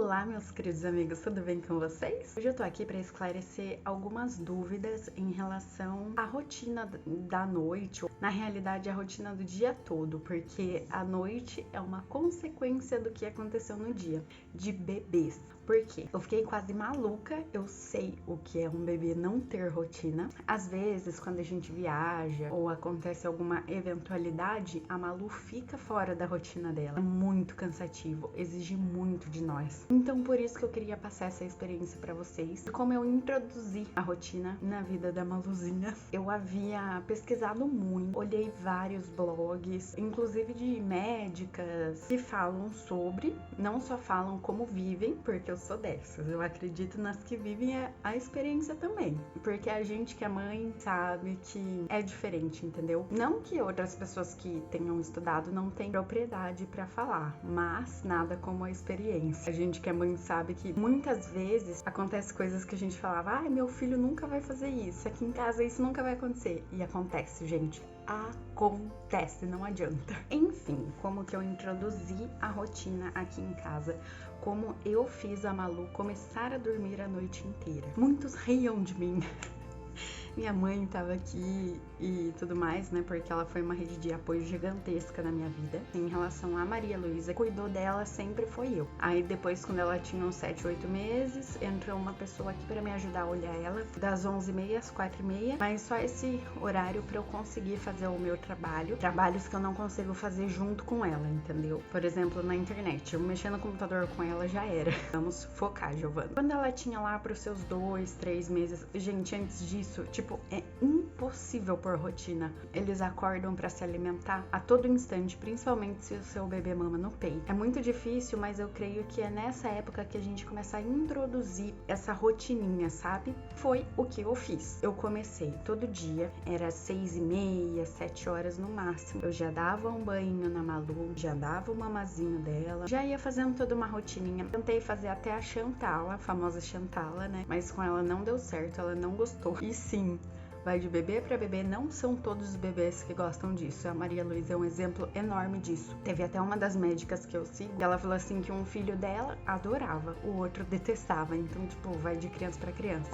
Olá, meus queridos amigos, tudo bem com vocês? Hoje eu tô aqui para esclarecer algumas dúvidas em relação à rotina da noite, ou na realidade a rotina do dia todo, porque a noite é uma consequência do que aconteceu no dia, de bebês. Por quê? Eu fiquei quase maluca, eu sei o que é um bebê não ter rotina. Às vezes, quando a gente viaja ou acontece alguma eventualidade, a Malu fica fora da rotina dela. É muito cansativo, exige muito de nós. Então, por isso que eu queria passar essa experiência pra vocês. Como eu introduzi a rotina na vida da Maluzinha. Eu havia pesquisado muito, olhei vários blogs, inclusive de médicas, que falam sobre, não só falam como vivem, porque eu sou dessas, eu acredito nas que vivem a experiência também, porque a gente que é mãe sabe que é diferente, entendeu? Não que outras pessoas que tenham estudado não tenham propriedade pra falar, mas nada como a experiência. A gente que é mãe sabe que muitas vezes acontece coisas que a gente falava, ai, meu filho nunca vai fazer isso, aqui em casa isso nunca vai acontecer, e acontece, gente. Acontece, não adianta. Enfim, como que eu introduzi a rotina aqui em casa, como eu fiz a Malu começar a dormir a noite inteira. Muitos riam de mim. Minha mãe tava aqui e tudo mais, né? Porque ela foi uma rede de apoio gigantesca na minha vida. Em relação a Maria Luísa, cuidou dela sempre foi eu. Aí depois, quando ela tinha uns 7, 8 meses, entrou uma pessoa aqui pra me ajudar a olhar ela, das 11h30 às 4h30. Mas só esse horário pra eu conseguir fazer o meu trabalho. Trabalhos que eu não consigo fazer junto com ela, entendeu? Por exemplo, na internet. Eu mexer no computador com ela já era. Vamos focar, Giovana. Quando ela tinha lá pros seus 2, 3 meses, gente, antes disso, tipo, é impossível por rotina. Eles acordam pra se alimentar a todo instante, principalmente se o seu bebê mama no peito. É muito difícil, mas eu creio que é nessa época que a gente começa a introduzir essa rotininha, sabe? Foi o que eu fiz. Eu comecei todo dia, era 6h30, 7 horas no máximo. Eu já dava um banho na Malu, já dava o mamazinho dela, já ia fazendo toda uma rotininha. Tentei fazer até a Chantala, a famosa Chantala, né? Mas com ela não deu certo, ela não gostou. E sim, vai de bebê para bebê, não são todos os bebês que gostam disso. A Maria Luísa é um exemplo enorme disso. Teve até uma das médicas que eu sigo, ela falou assim que um filho dela adorava, o outro detestava. Então, tipo, vai de criança para criança.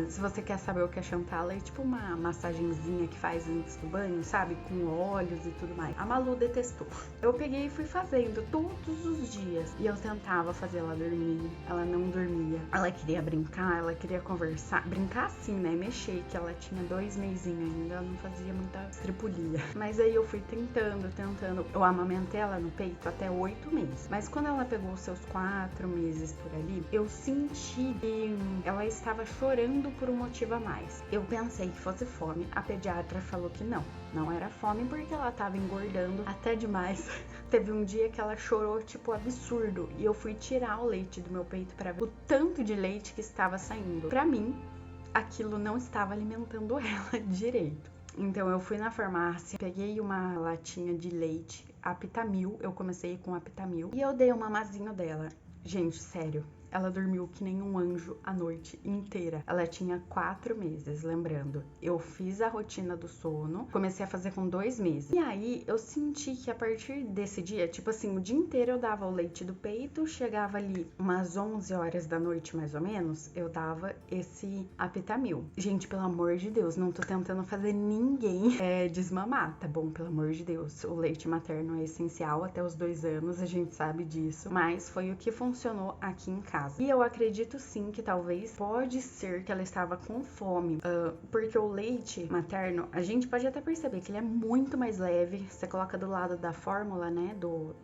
Se você quer saber o que é Chantala, é tipo uma massagenzinha que faz antes do banho, sabe? Com óleos e tudo mais. A Malu detestou. Eu peguei e fui fazendo todos os dias. E eu tentava fazer ela dormir. Ela não dormia. Ela queria brincar, ela queria conversar. Brincar assim, né? Mexer, que ela tinha 2 mesinhos ainda, não fazia muita estripulia. Mas aí eu fui tentando. Eu amamentei ela no peito até 8 meses. Mas quando ela pegou os seus 4 meses por ali, eu senti que ela estava chorando por um motivo a mais. Eu pensei que fosse fome. A pediatra falou que não era fome porque ela estava engordando até demais. Teve um dia que ela chorou, tipo, absurdo. E eu fui tirar o leite do meu peito para ver o tanto de leite que estava saindo. Pra mim, aquilo não estava alimentando ela direito. Então eu fui na farmácia, peguei uma latinha de leite, Aptamil, eu comecei com Aptamil, e eu dei um mamazinho dela. Gente, sério, ela dormiu que nem um anjo a noite inteira. Ela tinha 4 meses, lembrando. Eu fiz a rotina do sono, comecei a fazer com 2 meses. E aí, eu senti que a partir desse dia, tipo assim, o dia inteiro eu dava o leite do peito, chegava ali umas 11 horas da noite, mais ou menos, eu dava esse Aptamil. Gente, pelo amor de Deus, não tô tentando fazer ninguém desmamar, tá bom? Pelo amor de Deus, o leite materno é essencial até os 2 anos, a gente sabe disso. Mas foi o que funcionou aqui em casa. E eu acredito sim que talvez pode ser que ela estava com fome, porque o leite materno, a gente pode até perceber que ele é muito mais leve. Você coloca do lado da fórmula, né, do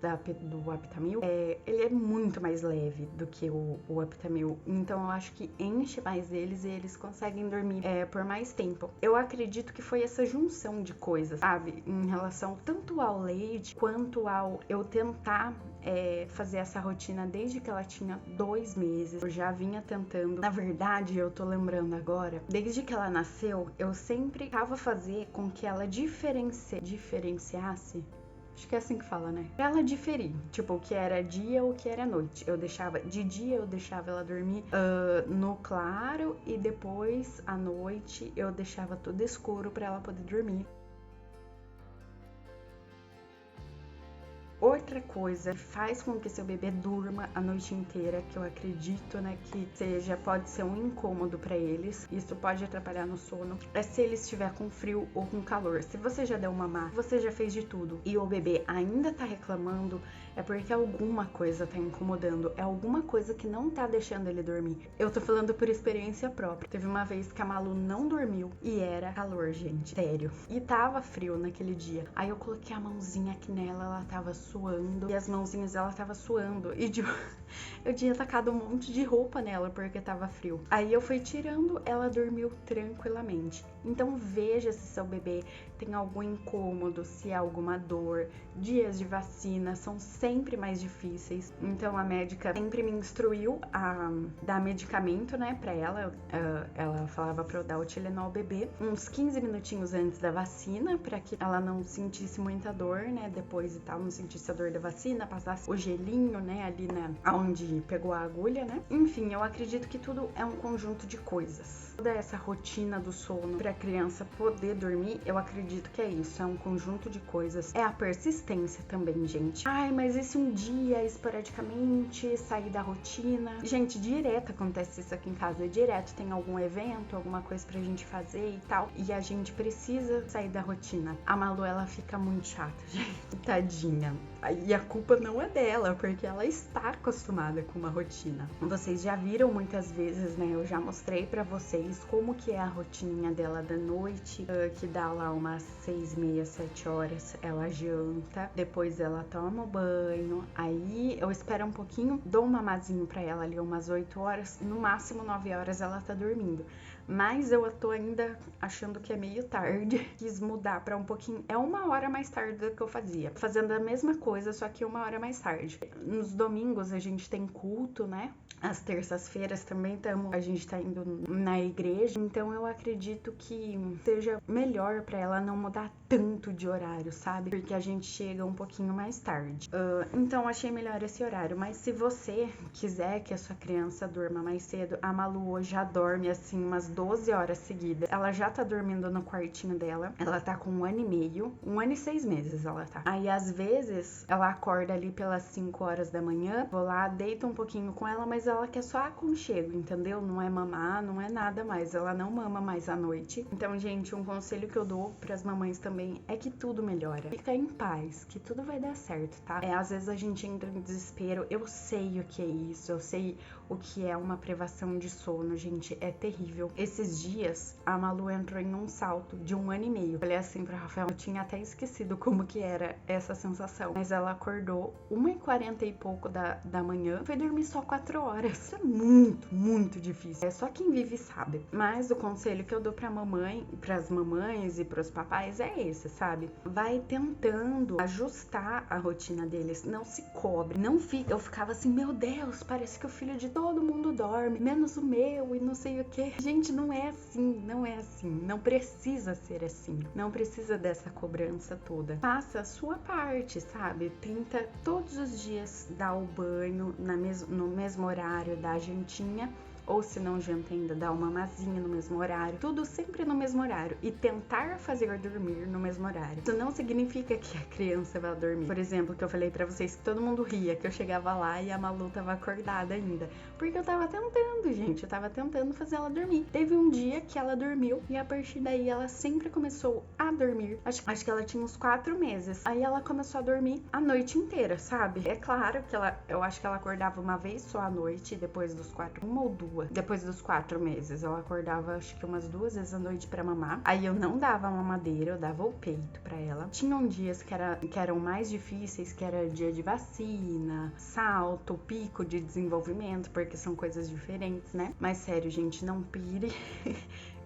Aptamil, ele é muito mais leve do que o Aptamil. Então eu acho que enche mais eles e eles conseguem dormir por mais tempo. Eu acredito que foi essa junção de coisas, sabe, em relação tanto ao leite quanto ao eu tentar fazer essa rotina desde que ela tinha 2 meses. Eu já vinha tentando. Na verdade, eu tô lembrando agora, desde que ela nasceu, eu sempre tentava fazer com que ela diferenciasse. Acho que é assim que fala, né? Pra ela diferir, tipo, o que era dia ou o que era noite. De dia eu deixava ela dormir no claro e depois, à noite, eu deixava tudo escuro pra ela poder dormir. Outra Outra coisa que faz com que seu bebê durma a noite inteira, que eu acredito, né, que pode ser um incômodo para eles, isso pode atrapalhar no sono, é se ele estiver com frio ou com calor. Se você já deu mamar, você já fez de tudo e o bebê ainda tá reclamando, é porque alguma coisa tá incomodando, é alguma coisa que não tá deixando ele dormir. Eu tô falando por experiência própria. Teve uma vez que a Malu não dormiu e era calor, gente, sério. E tava frio naquele dia. Aí eu coloquei a mãozinha aqui nela, ela tava suando, e as mãozinhas dela tava suando. E tipo, eu tinha tacado um monte de roupa nela porque tava frio. Aí eu fui tirando, ela dormiu tranquilamente. Então veja se seu bebê tem algum incômodo, se há alguma dor. Dias de vacina são sempre mais difíceis. Então a médica sempre me instruiu a dar medicamento, né, pra ela. Ela falava pra eu dar o Tilenol ao bebê uns 15 minutinhos antes da vacina, pra que ela não sentisse muita dor, né, depois e tal, não sentisse a dor da vacina, passasse o gelinho, né, ali onde pegou a agulha, né. Enfim, eu acredito que tudo é um conjunto de coisas. Toda essa rotina do sono pra criança poder dormir, eu acredito que é isso, é um conjunto de coisas. É a persistência também, gente. Ai, mas e se um dia, esporadicamente, sair da rotina? Gente, direto acontece isso aqui em casa, direto tem algum evento, alguma coisa pra gente fazer e tal, e a gente precisa sair da rotina. A Malu, ela fica muito chata, gente, tadinha. E a culpa não é dela, porque ela está acostumada com uma rotina. Vocês já viram muitas vezes, né? Eu já mostrei pra vocês como que é a rotininha dela da noite, que dá lá umas 6:30, 7 horas, ela janta, depois ela toma o banho, aí eu espero um pouquinho, dou um mamazinho pra ela ali umas 8 horas, no máximo 9 horas ela tá dormindo. Mas eu tô ainda achando que é meio tarde, quis mudar pra um pouquinho, é 1 hora mais tarde do que eu fazia, fazendo a mesma coisa, só que 1 hora mais tarde. Nos domingos a gente tem culto, né? Às terças-feiras também a gente tá indo na igreja, então eu acredito que seja melhor pra ela não mudar tanto de horário, sabe? Porque a gente chega um pouquinho mais tarde. Então achei melhor esse horário, mas se você quiser que a sua criança durma mais cedo, a Malu hoje já dorme assim umas 12 horas seguidas. Ela já tá dormindo no quartinho dela, ela tá com 1 ano e meio, 1 ano e 6 meses ela tá. Aí às vezes ela acorda ali pelas 5 horas da manhã, vou lá, deito um pouquinho com ela, mas ela quer só aconchego, entendeu? Não é mamar, não é nada mais, ela não mama mais à noite. Então, gente, um conselho que eu dou pras mamães também é que tudo melhora. Fica em paz, que tudo vai dar certo, tá? Às vezes a gente entra em desespero, eu sei o que é isso, eu sei o que é uma privação de sono, gente, é terrível. Esses dias, a Malu entrou em um salto de 1 ano e meio. Falei assim pra Rafael, eu tinha até esquecido como que era essa sensação. Mas ela acordou 1h40 e pouco da manhã, foi dormir só 4 horas. Isso é muito, muito difícil. É só quem vive sabe. Mas o conselho que eu dou pra mamãe, pras mamães e pros papais é esse, sabe? Vai tentando ajustar a rotina deles. Não se cobre. Não fica. Eu ficava assim, meu Deus, parece que o filho de todo mundo dorme, menos o meu e não sei o que. Gente, não é assim, não é assim. Não precisa ser assim. Não precisa dessa cobrança toda. Faça a sua parte, sabe? Tenta todos os dias dar o banho no mesmo horário da jantinha. Ou se não janta ainda, dar uma mamazinha no mesmo horário. Tudo sempre no mesmo horário. E tentar fazer dormir no mesmo horário. Isso não significa que a criança vai dormir. Por exemplo, que eu falei pra vocês que todo mundo ria, que eu chegava lá e a Malu tava acordada ainda. Porque eu tava tentando, gente. Eu tava tentando fazer ela dormir. Teve um dia que ela dormiu e a partir daí ela sempre começou a dormir. Acho que ela tinha uns 4 meses. Aí ela começou a dormir a noite inteira, sabe? É claro que eu acho que ela acordava uma vez só à noite, depois dos 4, 1 ou 2. Depois dos 4 meses, eu acordava acho que umas 2 vezes à noite pra mamar. Aí eu não dava mamadeira, eu dava o peito pra ela. Tinham dias que eram mais difíceis, que era dia de vacina, salto, pico de desenvolvimento, porque são coisas diferentes, né? Mas sério, gente, não pire.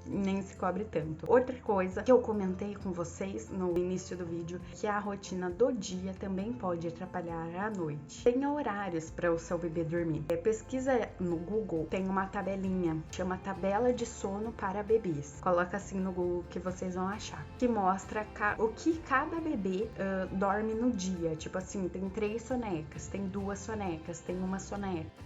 Nem se cobre tanto. Outra coisa que eu comentei com vocês no início do vídeo, que a rotina do dia também pode atrapalhar a noite. Tenha horários para o seu bebê dormir. Pesquisa no Google, tem uma tabelinha, chama Tabela de Sono para Bebês. Coloca assim no Google que vocês vão achar. Que mostra o que cada bebê dorme no dia. Tipo assim, tem 3 sonecas, tem 2 sonecas, tem 1 soneca.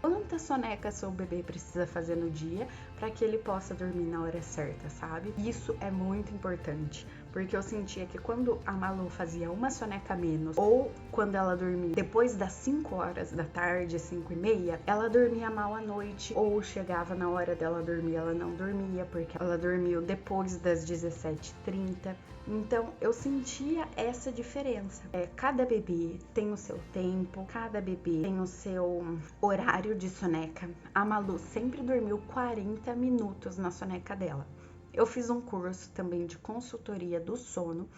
Quantas sonecas seu bebê precisa fazer no dia para que ele possa dormir na hora certa, sabe? Isso é muito importante, porque eu sentia que quando a Malu fazia uma soneca a menos, ou quando ela dormia depois das 5 horas da tarde, 5h30, ela dormia mal à noite, ou chegava na hora dela dormir, ela não dormia, porque ela dormiu depois das 17h30. Então, eu sentia essa diferença. Cada bebê tem o seu tempo, cada bebê tem o seu horário de soneca. A Malu sempre dormiu 40 minutos na soneca dela. Eu fiz um curso também de consultoria do sono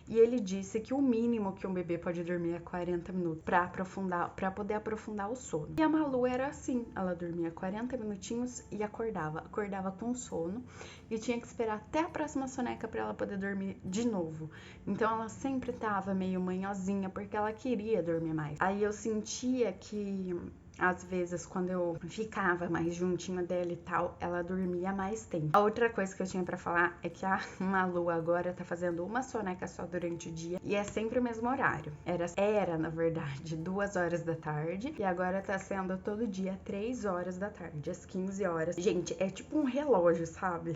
e ele disse que o mínimo que um bebê pode dormir é 40 minutos para poder aprofundar o sono. E a Malu era assim, ela dormia 40 minutinhos e acordava com sono e tinha que esperar até a próxima soneca para ela poder dormir de novo. Então ela sempre tava meio manhosinha porque ela queria dormir mais. Aí eu sentia que às vezes, quando eu ficava mais juntinho dela e tal, ela dormia mais tempo. A outra coisa que eu tinha pra falar é que a Malu agora tá fazendo uma soneca só durante o dia e é sempre o mesmo horário. Era na verdade, 2 horas da tarde e agora tá sendo todo dia 3 horas da tarde, às 15 horas. Gente, é tipo um relógio, sabe?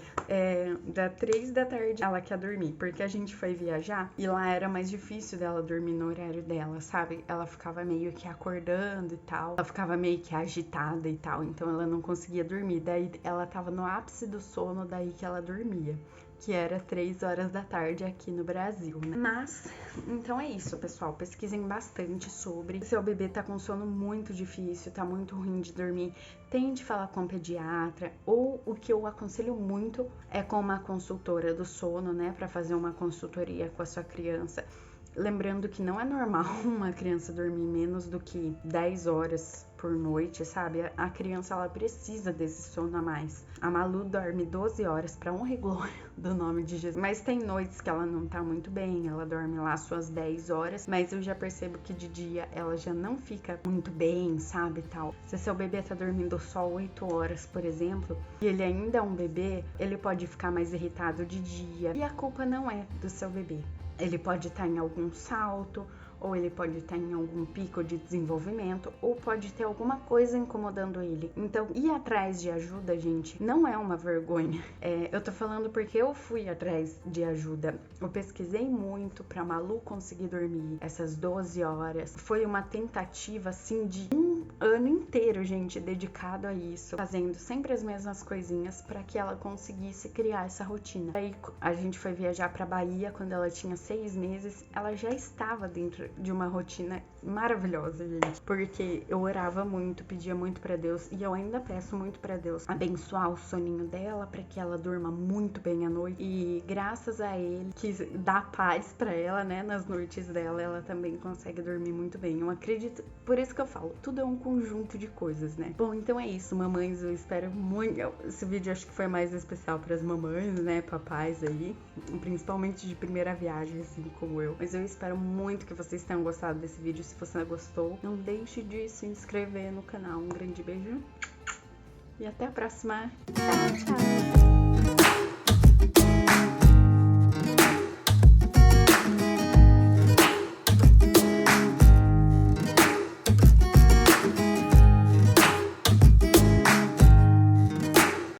Da 3 da tarde ela quer dormir, porque a gente foi viajar e lá era mais difícil dela dormir no horário dela, sabe? Ela ficava meio que acordando e tal, ela ficava meio que agitada e tal, então ela não conseguia dormir. Daí ela tava no ápice do sono, daí que ela dormia, que era 3 horas da tarde aqui no Brasil, né? Mas, então é isso, pessoal. Pesquisem bastante sobre. Se seu bebê tá com sono muito difícil, tá muito ruim de dormir, tente falar com o pediatra, ou o que eu aconselho muito é com uma consultora do sono, né, pra fazer uma consultoria com a sua criança. Lembrando que não é normal uma criança dormir menos do que 10 horas por noite, sabe? A criança, ela precisa desse sono a mais. A Malu dorme 12 horas, pra honra e glória do nome de Jesus. Mas tem noites que ela não tá muito bem, ela dorme lá suas 10 horas, mas eu já percebo que de dia ela já não fica muito bem, sabe, tal. Se seu bebê tá dormindo só 8 horas, por exemplo, e ele ainda é um bebê, ele pode ficar mais irritado de dia. E a culpa não é do seu bebê. Ele pode estar em algum salto, ou ele pode estar em algum pico de desenvolvimento, ou pode ter alguma coisa incomodando ele. Então, ir atrás de ajuda, gente, não é uma vergonha. Eu tô falando porque eu fui atrás de ajuda. Eu pesquisei muito pra Malu conseguir dormir essas 12 horas. Foi uma tentativa, assim, de um ano inteiro, gente, dedicado a isso, fazendo sempre as mesmas coisinhas pra que ela conseguisse criar essa rotina. Aí a gente foi viajar pra Bahia quando ela tinha 6 meses, ela já estava dentro de uma rotina maravilhosa, gente, porque eu orava muito, pedia muito pra Deus, e eu ainda peço muito pra Deus abençoar o soninho dela pra que ela durma muito bem à noite, e graças a ele, que dá paz pra ela, né, nas noites dela, ela também consegue dormir muito bem. Eu acredito, por isso que eu falo, tudo é um conjunto de coisas, né? Bom, então é isso, mamães, eu espero muito, esse vídeo acho que foi mais especial pras mamães, né, papais aí, principalmente de primeira viagem, assim como eu, mas eu espero muito que vocês tenham gostado desse vídeo. Se você gostou, não deixe de se inscrever no canal. Um grande beijo e até a próxima. Tchau, tchau!